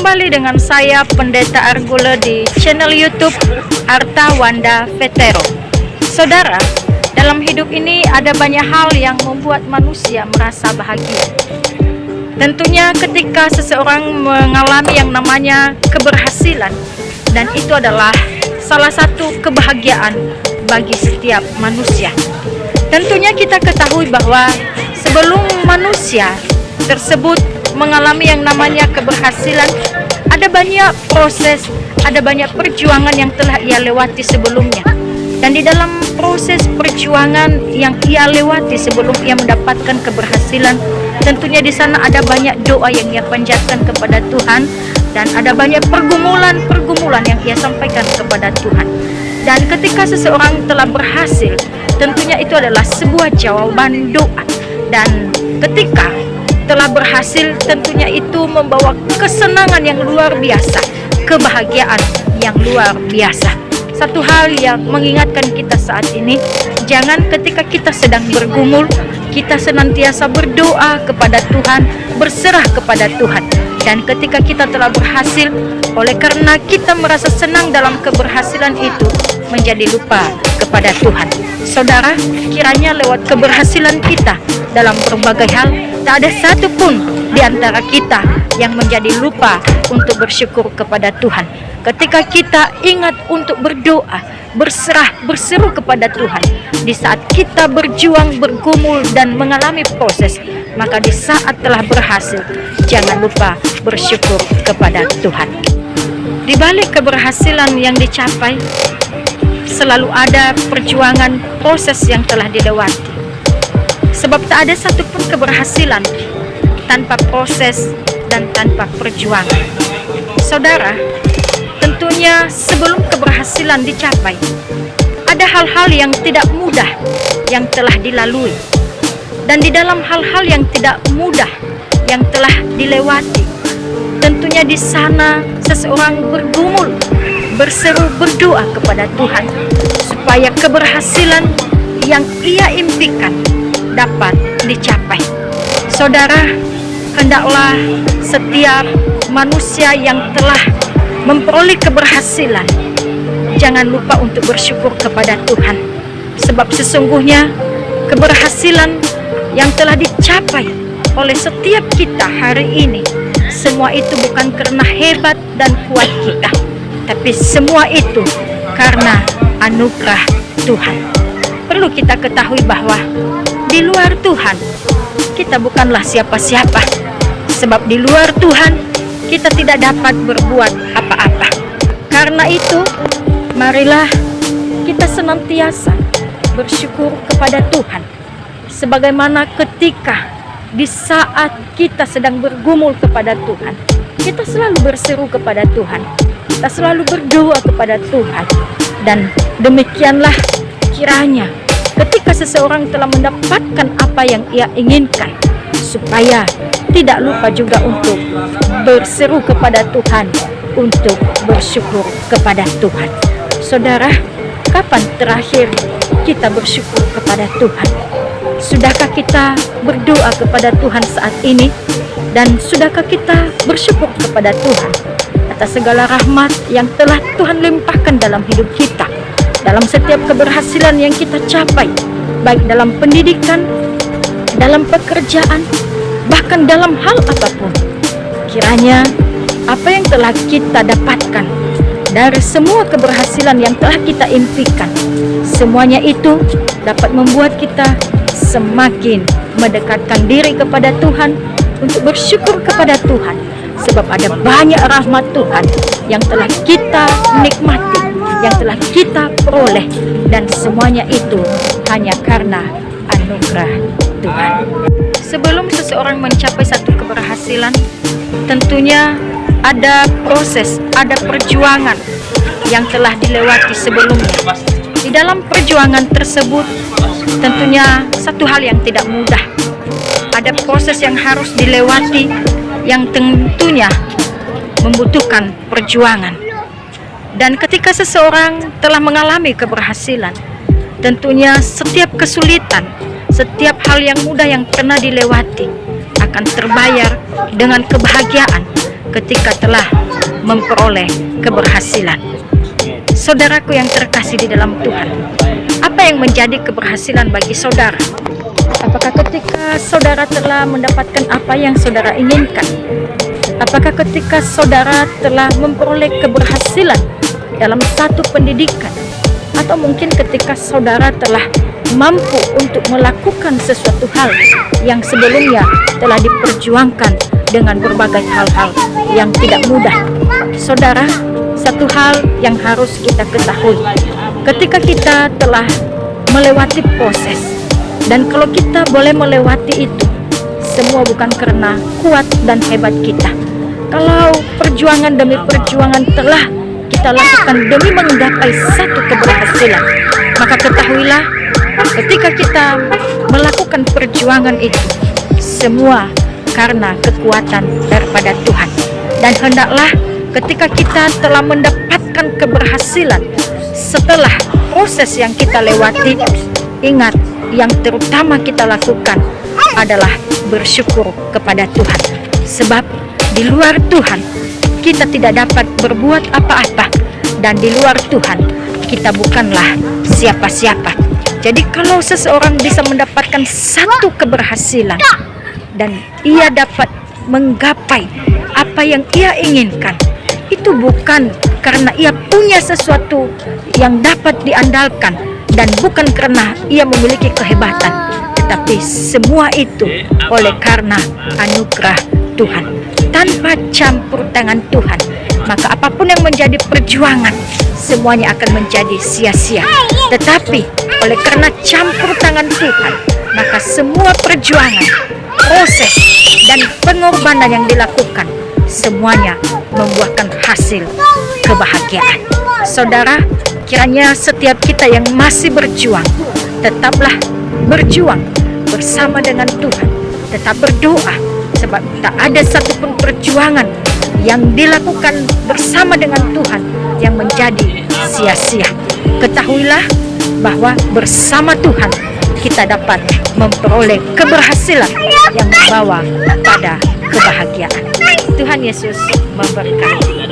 kembali dengan saya Pendeta Argule di channel YouTube Arta Wanda Vetero. Saudara, dalam hidup ini ada banyak hal yang membuat manusia merasa bahagia. Tentunya ketika seseorang mengalami yang namanya keberhasilan, dan itu adalah salah satu kebahagiaan bagi setiap manusia. Tentunya kita ketahui bahwa sebelum manusia tersebut mengalami yang namanya keberhasilan, ada banyak proses, ada banyak perjuangan yang telah ia lewati sebelumnya. Dan di dalam proses perjuangan yang ia lewati sebelum ia mendapatkan keberhasilan, tentunya di sana ada banyak doa yang ia panjatkan kepada Tuhan, dan ada banyak pergumulan yang ia sampaikan kepada Tuhan. Dan ketika seseorang telah berhasil, tentunya itu adalah sebuah jawaban doa. Dan ketika telah berhasil, tentunya itu membawa kesenangan yang luar biasa, kebahagiaan yang luar biasa. Satu hal yang mengingatkan kita saat ini, jangan ketika kita sedang bergumul, kita senantiasa berdoa kepada Tuhan, berserah kepada Tuhan. Dan ketika kita telah berhasil, oleh karena kita merasa senang dalam keberhasilan itu, menjadi lupa kepada Tuhan. Saudara, kiranya lewat keberhasilan kita dalam berbagai hal, tak ada satupun di antara kita yang menjadi lupa untuk bersyukur kepada Tuhan. Ketika kita ingat untuk berdoa, berserah, berseru kepada Tuhan, di saat kita berjuang, bergumul, dan mengalami proses, maka di saat telah berhasil, jangan lupa bersyukur kepada Tuhan. Di balik keberhasilan yang dicapai, selalu ada perjuangan, proses yang telah dilewati. Sebab tak ada satupun keberhasilan tanpa proses dan tanpa perjuangan. Saudara, tentunya sebelum keberhasilan dicapai, ada hal-hal yang tidak mudah yang telah dilalui. Dan di dalam hal-hal yang tidak mudah yang telah dilewati, tentunya di sana seseorang bergumul, berseru, berdoa kepada Tuhan supaya keberhasilan yang ia impikan dapat dicapai. Saudara, hendaklah setiap manusia yang telah memperoleh keberhasilan, jangan lupa untuk bersyukur kepada Tuhan. Sebab sesungguhnya keberhasilan yang telah dicapai oleh setiap kita hari ini, semua itu bukan karena hebat dan kuat kita, tapi semua itu karena anugerah Tuhan. Perlu kita ketahui bahwa di luar Tuhan kita bukanlah siapa-siapa. Sebab di luar Tuhan kita tidak dapat berbuat apa-apa. Karena itu, marilah kita senantiasa bersyukur kepada Tuhan. Sebagaimana ketika di saat kita sedang bergumul kepada Tuhan, kita selalu berseru kepada Tuhan, kita selalu berdoa kepada Tuhan. Dan demikianlah kiranya ketika seseorang telah mendapatkan apa yang ia inginkan, supaya tidak lupa juga untuk berseru kepada Tuhan, untuk bersyukur kepada Tuhan. Saudara, kapan terakhir kita bersyukur kepada Tuhan? Sudahkah kita berdoa kepada Tuhan saat ini? Dan sudahkah kita bersyukur kepada Tuhan atas segala rahmat yang telah Tuhan limpahkan dalam hidup kita, dalam setiap keberhasilan yang kita capai, baik dalam pendidikan, dalam pekerjaan, bahkan dalam hal apapun? Kiranya apa yang telah kita dapatkan dari semua keberhasilan yang telah kita impikan, semuanya itu dapat membuat kita semakin mendekatkan diri kepada Tuhan, untuk bersyukur kepada Tuhan. Sebab ada banyak rahmat Tuhan yang telah kita nikmati, yang telah kita peroleh, dan semuanya itu hanya karena anugerah Tuhan. Sebelum seseorang mencapai satu keberhasilan, tentunya ada proses, ada perjuangan yang telah dilewati sebelumnya. Di dalam perjuangan tersebut, tentunya satu hal yang tidak mudah. Ada proses yang harus dilewati yang tentunya membutuhkan perjuangan. Dan ketika seseorang telah mengalami keberhasilan, tentunya setiap kesulitan, setiap hal yang mudah yang pernah dilewati akan terbayar dengan kebahagiaan, ketika telah memperoleh keberhasilan. Saudaraku yang terkasih di dalam Tuhan, apa yang menjadi keberhasilan bagi saudara? Apakah ketika saudara telah mendapatkan apa yang saudara inginkan? Apakah ketika saudara telah memperoleh keberhasilan dalam satu pendidikan? Atau mungkin ketika saudara telah mampu untuk melakukan sesuatu hal yang sebelumnya telah diperjuangkan dengan berbagai hal-hal yang tidak mudah. Saudara, satu hal yang harus kita ketahui, ketika kita telah melewati proses, dan kalau kita boleh melewati itu, semua bukan karena kuat dan hebat kita. Kalau perjuangan demi perjuangan telah kita lakukan demi menggapai satu keberhasilan, maka ketahuilah, ketika kita melakukan perjuangan itu, semua karena kekuatan daripada Tuhan. Dan hendaklah ketika kita telah mendapatkan keberhasilan setelah proses yang kita lewati, ingat, yang terutama kita lakukan adalah bersyukur kepada Tuhan. Sebab di luar Tuhan kita tidak dapat berbuat apa-apa, dan di luar Tuhan kita bukanlah siapa-siapa. Jadi kalau seseorang bisa mendapatkan satu keberhasilan dan ia dapat menggapai apa yang ia inginkan, itu bukan karena ia punya sesuatu yang dapat diandalkan, dan bukan karena ia memiliki kehebatan, tetapi semua itu oleh karena anugerah Tuhan. Tanpa campur tangan Tuhan, maka apapun yang menjadi perjuangan, semuanya akan menjadi sia-sia. Tetapi oleh karena campur tangan Tuhan, maka semua perjuangan, proses, dan pengorbanan yang dilakukan, semuanya membuahkan hasil kebahagiaan. Saudara, kiranya setiap kita yang masih berjuang, tetaplah berjuang bersama dengan Tuhan. Tetap berdoa, sebab tak ada satupun perjuangan yang dilakukan bersama dengan Tuhan yang menjadi sia-sia. Ketahuilah bahwa bersama Tuhan kita dapat memperoleh keberhasilan yang membawa pada kebahagiaan. Tuhan Yesus memberkati.